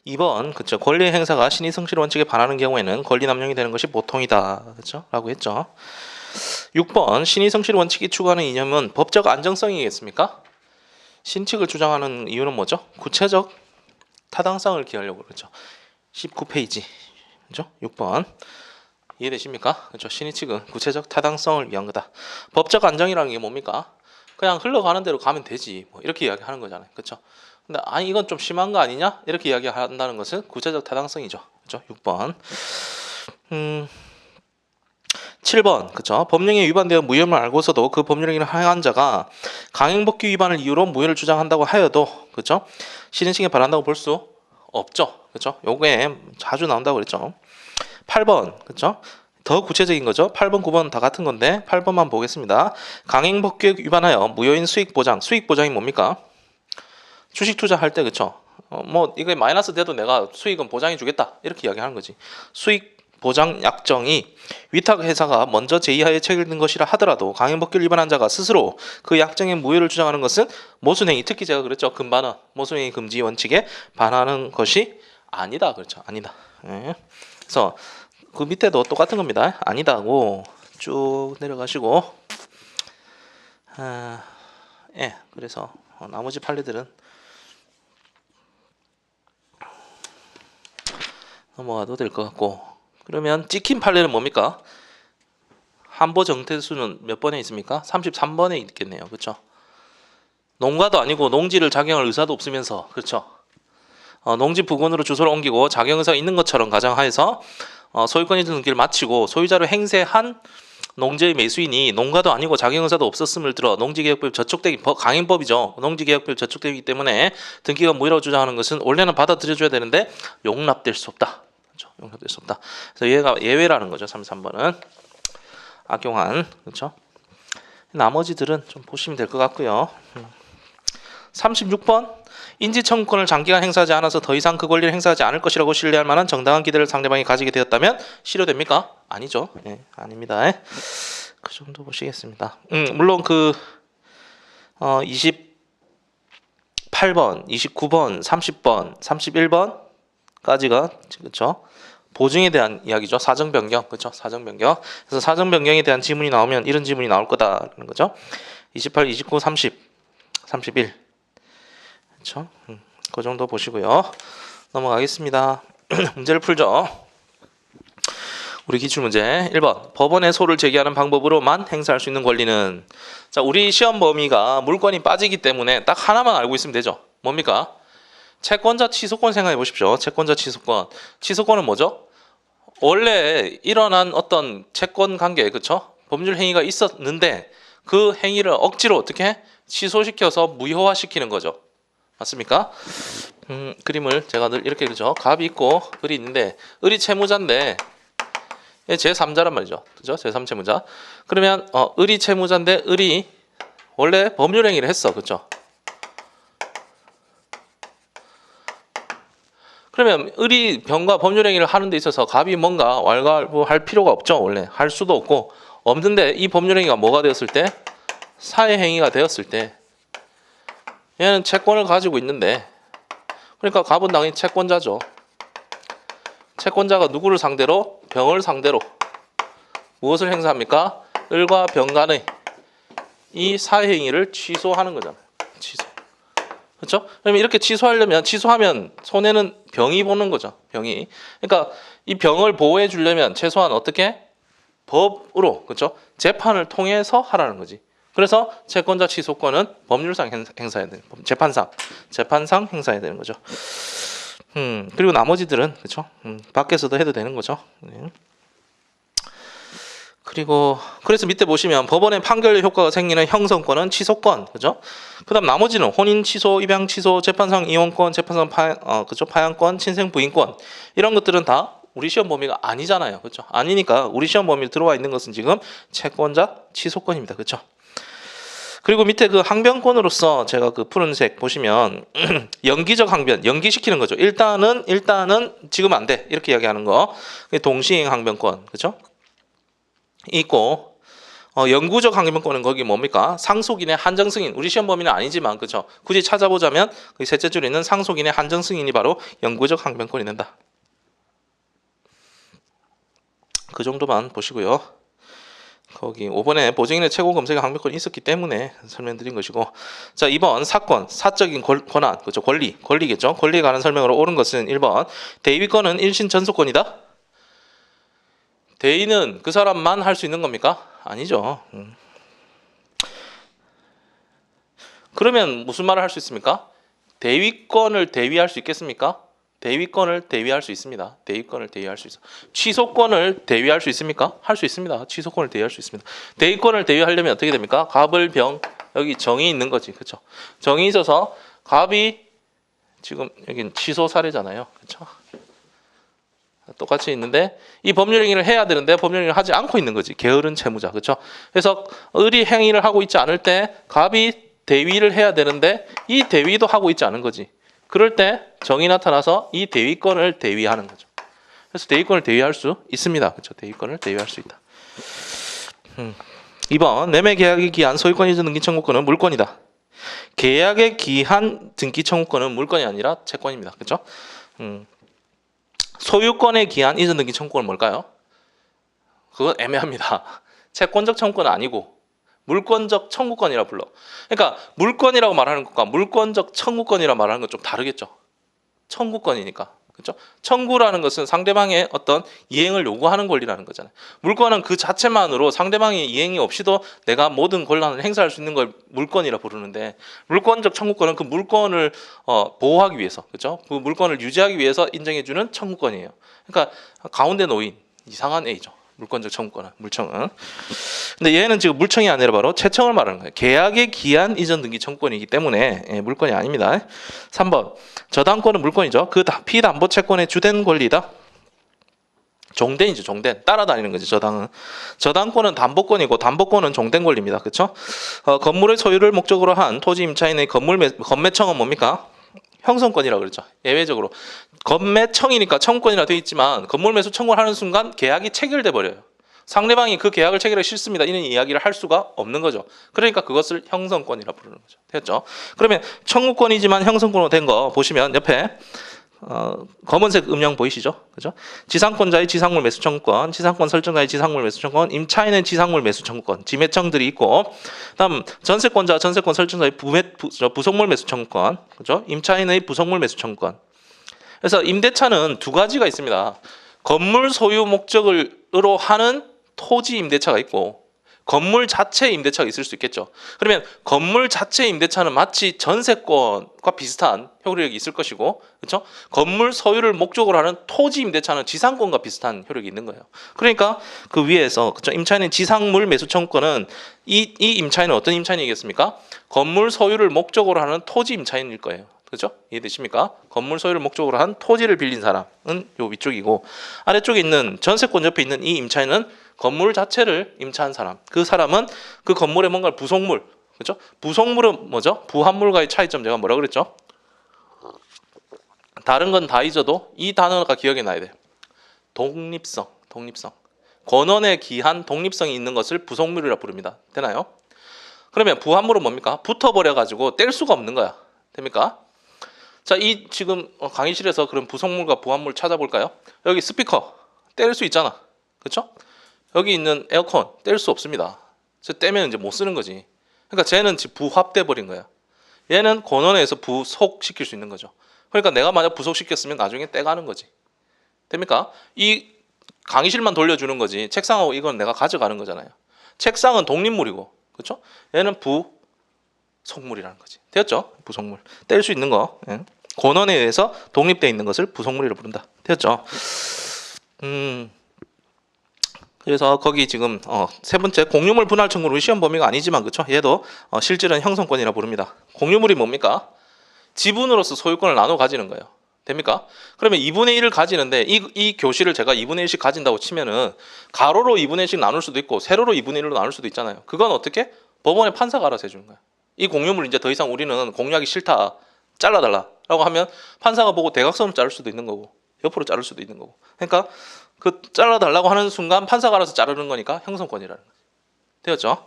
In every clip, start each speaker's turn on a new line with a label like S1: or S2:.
S1: 2번, 그쵸. 권리 행사가 신의 성실 원칙에 반하는 경우에는 권리 남용이 되는 것이 보통이다. 그쵸? 라고 했죠. 6번, 신의 성실 원칙이 추구하는 이념은 법적 안정성이겠습니까? 신칙을 주장하는 이유는 뭐죠? 구체적 타당성을 기하려고 그러죠. 19페이지. 그죠? 6번. 이해되십니까? 그렇죠. 신의칙은 구체적 타당성을 위한 거다. 법적 안정이라는 게 뭡니까? 그냥 흘러가는 대로 가면 되지. 뭐 이렇게 이야기하는 거잖아요. 그렇죠? 근데 아니 이건 좀 심한 거 아니냐? 이렇게 이야기한다는 것은 구체적 타당성이죠. 그렇죠? 6번. 7번. 그렇죠? 법령에 위반되어 무효임을 알고서도 그 법령을 행한 자가 강행법규 위반을 이유로 무효를 주장한다고 하여도 그렇죠? 신의칙에 반한다고 볼 수 없죠. 그렇죠? 요게 자주 나온다고 그랬죠. 8번. 그렇죠? 더 구체적인 거죠. 8번, 9번 다 같은 건데 8번만 보겠습니다. 강행법규에 위반하여 무효인 수익보장. 수익보장이 뭡니까? 주식 투자할 때 그렇죠? 뭐 이게 마이너스 돼도 내가 수익은 보장해 주겠다. 이렇게 이야기하는 거지. 수익 보장 약정이 위탁 회사가 먼저 제의하에 체결된 것이라 하더라도 강행법규를 위반한 자가 스스로 그 약정의 무효를 주장하는 것은 모순행위, 특히 제가 그랬죠. 금반은 모순행위 금지 원칙에 반하는 것이 아니다. 그렇죠. 아니다. 네. 그래서 그 밑에도 똑같은 겁니다. 아니다고 쭉 내려가시고 그래서 나머지 판례들은 넘어가도 될 것 같고 그러면 찍힌 판례는 뭡니까? 한보 정태수는 몇 번에 있습니까? 33번에 있겠네요. 그렇죠? 농가도 아니고 농지를 작용할 의사도 없으면서 그렇죠? 농지 부근으로 주소를 옮기고 작용 의사가 있는 것처럼 가정하에서 소유권이 드는 길을 마치고 소유자로 행세한 농지의 매수인이 농가도 아니고 작용 의사도 없었음을 들어 농지개혁법이 저촉되기 강행법이죠. 농지개혁법이 저촉되기 때문에 등기가 무효라고 주장하는 것은 원래는 받아들여줘야 되는데 용납될 수 없다. 그렇죠? 용납될 수 없다. 그래서 얘가 예외라는 거죠. 33번은 악용한 그렇죠. 나머지들은 좀 보시면 될 것 같고요. 36번 인지청구권을 장기간 행사하지 않아서 더 이상 그 권리를 행사하지 않을 것이라고 신뢰할 만한 정당한 기대를 상대방이 가지게 되었다면 실효됩니까? 아니죠. 네, 아닙니다. 그 정도 보시겠습니다. 물론 그 28번, 29번, 30번, 31번까지가 그렇죠. 보증에 대한 이야기죠. 사정 변경. 그렇죠? 사정 변경. 그래서 사정 변경에 대한 지문이 나오면 이런 지문이 나올 거다라는 거죠. 28, 29, 30, 31. 그렇죠? 그 정도 보시고요. 넘어가겠습니다. 문제를 풀죠. 우리 기출문제 1번 법원에 소를 제기하는 방법으로만 행사할 수 있는 권리는 자 우리 시험 범위가 물권이 빠지기 때문에 딱 하나만 알고 있으면 되죠. 뭡니까? 채권자 취소권 생각해 보십시오. 채권자 취소권. 취소권은 뭐죠? 원래 일어난 어떤 채권 관계 그렇죠? 법률 행위가 있었는데 그 행위를 억지로 어떻게 취소시켜서 무효화시키는 거죠. 맞습니까? 그림을 제가 늘 이렇게 그리죠. 갑이 있고 을이 있는데 을이 채무자인데 제3자란 말이죠. 그죠? 제3채무자. 그러면 을이 채무자인데 을이 원래 법률 행위를 했어. 그죠? 그러면 을이 병과 법률 행위를 하는 데 있어서 갑이 뭔가 왈가왈부할 필요가 없죠. 원래 할 수도 없고 없는데 이 법률 행위가 뭐가 되었을 때 사회 행위가 되었을 때 얘는 채권을 가지고 있는데 그러니까 갑은 당연히 채권자죠. 채권자가 누구를 상대로? 병을 상대로 무엇을 행사합니까? 을과 병 간의 이 사회 행위를 취소하는 거잖아요. 취소. 그렇죠? 그러면 이렇게 취소하면 손해는 병이 보는 거죠. 병이. 그러니까 이 병을 보호해 주려면 최소한 어떻게? 법으로 그렇죠? 재판을 통해서 하라는 거지. 그래서 채권자 취소권은 법률상 행사해야 되는 재판상 행사해야 되는 거죠. 그리고 나머지들은 그렇죠? 밖에서도 해도 되는 거죠. 네. 그리고 그래서 밑에 보시면 법원의 판결 효과가 생기는 형성권은 취소권, 그죠? 그다음 나머지는 혼인 취소, 입양 취소, 재판상 이혼권, 재판상 파양권, 친생 부인권 이런 것들은 다 우리 시험 범위가 아니잖아요, 그렇죠? 아니니까 우리 시험 범위에 들어와 있는 것은 지금 채권자 취소권입니다, 그렇죠? 그리고 밑에 그 항변권으로서 제가 그 푸른색 보시면 연기적 항변, 연기시키는 거죠. 일단은 지금 안 돼 이렇게 이야기하는 거, 동시행 항변권, 그렇죠? 있고 영구적 항변권은 거기 뭡니까? 상속인의 한정 승인. 우리 시험 범위는 아니지만 그렇죠. 굳이 찾아보자면 그 셋째 줄에 있는 상속인의 한정 승인이 바로 영구적 항변권이 된다. 그 정도만 보시고요. 거기 5번에 보증인의 최고 검색의 항변권이 있었기 때문에 설명드린 것이고, 자 2번 사건, 사적인 권한, 그렇죠. 권리겠죠. 권리에 관한 설명으로 옳은 것은 1번 대위권은 일신 전속권이다. 대위는 그 사람만 할 수 있는 겁니까? 아니죠. 그러면 무슨 말을 할 수 있습니까? 대위권을 대위할 수 있겠습니까? 대위권을 대위할 수 있습니다. 대위권을 대위할 수 있어. 취소권을 대위할 수 있습니까? 할 수 있습니다. 취소권을 대위할 수 있습니다. 대위권을 대위하려면 어떻게 됩니까? 갑을 병 여기 정이 있는 거지, 그렇죠? 정이 있어서 갑이 지금 여기 취소 사례잖아요, 그렇죠? 똑같이 있는데 이 법률 행위를 해야 되는데 법률 행위를 하지 않고 있는 거지. 게으른 채무자, 그렇죠? 그래서 의리 행위를 하고 있지 않을 때 갑이 대위를 해야 되는데 이 대위도 하고 있지 않은 거지. 그럴 때 정이 나타나서 이 대위권을 대위하는 거죠. 그래서 대위권을 대위할 수 있습니다. 그렇죠? 대위권을 대위할 수 있다. 2번 매매 계약의 기한 소유권 이전 등기 청구권은 물권이다. 계약의 기한 등기 청구권은 물권이 아니라 채권입니다. 그렇죠? 소유권의 기한 이전 등기 청구권은 뭘까요? 그건 애매합니다. 채권적 청구권은 아니고 물권적 청구권이라 불러. 그러니까 물권이라고 말하는 것과 물권적 청구권이라 말하는 건 좀 다르겠죠. 청구권이니까. 그렇죠? 청구라는 것은 상대방의 어떤 이행을 요구하는 권리라는 거잖아요. 물권은 그 자체만으로 상대방의 이행이 없이도 내가 모든 권한을 행사할 수 있는 걸 물권이라 부르는데, 물권적 청구권은 그 물권을 보호하기 위해서, 그렇죠? 그 물권을 유지하기 위해서 인정해주는 청구권이에요. 그러니까 가운데 놓인 이상한 A죠. 물권적 청구권은 물청은. 근데 얘는 지금 물청이 아니라 바로 채청을 말하는 거예요. 계약의 기한 이전 등기 청구권이기 때문에 물권이 아닙니다. 3번 저당권은 물권이죠. 그 피담보 채권의 주된 권리다. 종된이죠. 종된. 따라다니는 거지. 저당은. 저당권은 담보권이고 담보권은 종된 권리입니다. 그렇죠? 건물의 소유를 목적으로 한 토지 임차인의 건매청은 뭡니까? 형성권이라고 그랬죠. 예외적으로 건매청이니까 청구권이라 되어 있지만 건물 매수 청구를 하는 순간 계약이 체결돼 버려요. 상대방이 그 계약을 체결하기 싫습니다, 이런 이야기를 할 수가 없는 거죠. 그러니까 그것을 형성권이라 부르는 거죠. 됐죠? 그러면 청구권이지만 형성권으로 된 거 보시면 옆에 검은색 음영 보이시죠? 그죠? 지상권자의 지상물 매수 청구권, 지상권 설정자의 지상물 매수 청구권, 임차인의 지상물 매수 청구권, 지매청들이 있고, 다음 전세권자 전세권 설정자의 부속물 매수 청구권, 그죠? 임차인의 부속물 매수 청구권. 그래서 임대차는 두 가지가 있습니다. 건물 소유 목적으로 하는 토지 임대차가 있고, 건물 자체 임대차가 있을 수 있겠죠. 그러면 건물 자체 임대차는 마치 전세권과 비슷한 효력이 있을 것이고, 그렇죠? 건물 소유를 목적으로 하는 토지 임대차는 지상권과 비슷한 효력이 있는 거예요. 그러니까 그 위에서, 그렇죠? 임차인의 지상물 매수 청구권은 이 임차인은 어떤 임차인이겠습니까? 건물 소유를 목적으로 하는 토지 임차인일 거예요. 그렇죠? 이해되십니까? 건물 소유를 목적으로 한 토지를 빌린 사람은 요 위쪽이고, 아래쪽에 있는 전세권 옆에 있는 이 임차인은 건물 자체를 임차한 사람. 그 사람은 그 건물에 뭔가 부속물, 그렇죠? 부속물은 뭐죠? 부합물과의 차이점 제가 뭐라 그랬죠? 다른 건 다 잊어도 이 단어가 기억에 나야 돼요. 독립성. 권원에 기한 독립성이 있는 것을 부속물이라 부릅니다. 되나요? 그러면 부합물은 뭡니까? 붙어버려 가지고 뗄 수가 없는 거야. 됩니까? 자, 이 지금 강의실에서 그런 부속물과 부합물 찾아볼까요? 여기 스피커 뗄 수 있잖아, 그렇죠? 여기 있는 에어컨 뗄 수 없습니다. 떼면 이제 못 쓰는 거지. 그러니까 쟤는 지금 부합돼 버린 거야. 얘는 권원에서 부속시킬 수 있는 거죠. 그러니까 내가 만약 부속시켰으면 나중에 떼가는 거지. 됩니까? 이 강의실만 돌려주는 거지. 책상하고 이건 내가 가져가는 거잖아요. 책상은 독립물이고, 그렇죠? 얘는 부속물이라는 거지. 되었죠? 부속물. 뗄 수 있는 거. 예. 권원에 의해서 독립되어 있는 것을 부속물이라고 부른다. 되었죠? 그래서 거기 지금 세 번째 공유물 분할 청구는 시험 범위가 아니지만, 그렇죠? 얘도 실질은 형성권이라 부릅니다. 공유물이 뭡니까? 지분으로서 소유권을 나눠 가지는 거예요. 됩니까? 그러면 2분의 1을 가지는데 이 교실을 제가 2분의 1씩 가진다고 치면은 가로로 2분의 1씩 나눌 수도 있고 세로로 2분의 1로 나눌 수도 있잖아요. 그건 어떻게? 법원의 판사가 알아서 해주는 거야. 이 공유물 이제 더 이상 우리는 공유하기 싫다, 잘라달라라고 하면 판사가 보고 대각선을 자를 수도 있는 거고 옆으로 자를 수도 있는 거고. 그러니까 그 잘라달라고 하는 순간 판사가 알아서 자르는 거니까 형성권이라는 거지. 되었죠?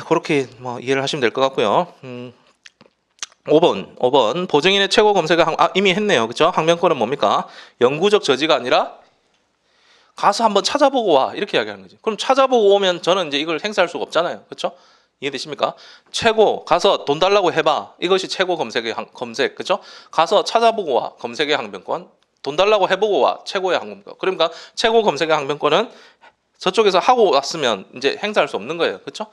S1: 그렇게 뭐 이해를 하시면 될 것 같고요. 5번 보증인의 최고 검색을 이미 했네요. 그렇죠? 항변권은 뭡니까? 영구적 저지가 아니라 가서 한번 찾아보고 와 이렇게 이야기하는 거지. 그럼 찾아보고 오면 저는 이제 이걸 행사할 수가 없잖아요. 그렇죠? 이해되십니까? 최고 가서 돈 달라고 해봐. 이것이 최고 검색의 검색. 그렇죠? 가서 찾아보고 와. 검색의 항변권. 돈 달라고 해보고 와. 최고의 항변권. 그러니까 최고 검색의 항변권은 저쪽에서 하고 왔으면 이제 행사할 수 없는 거예요. 그렇죠?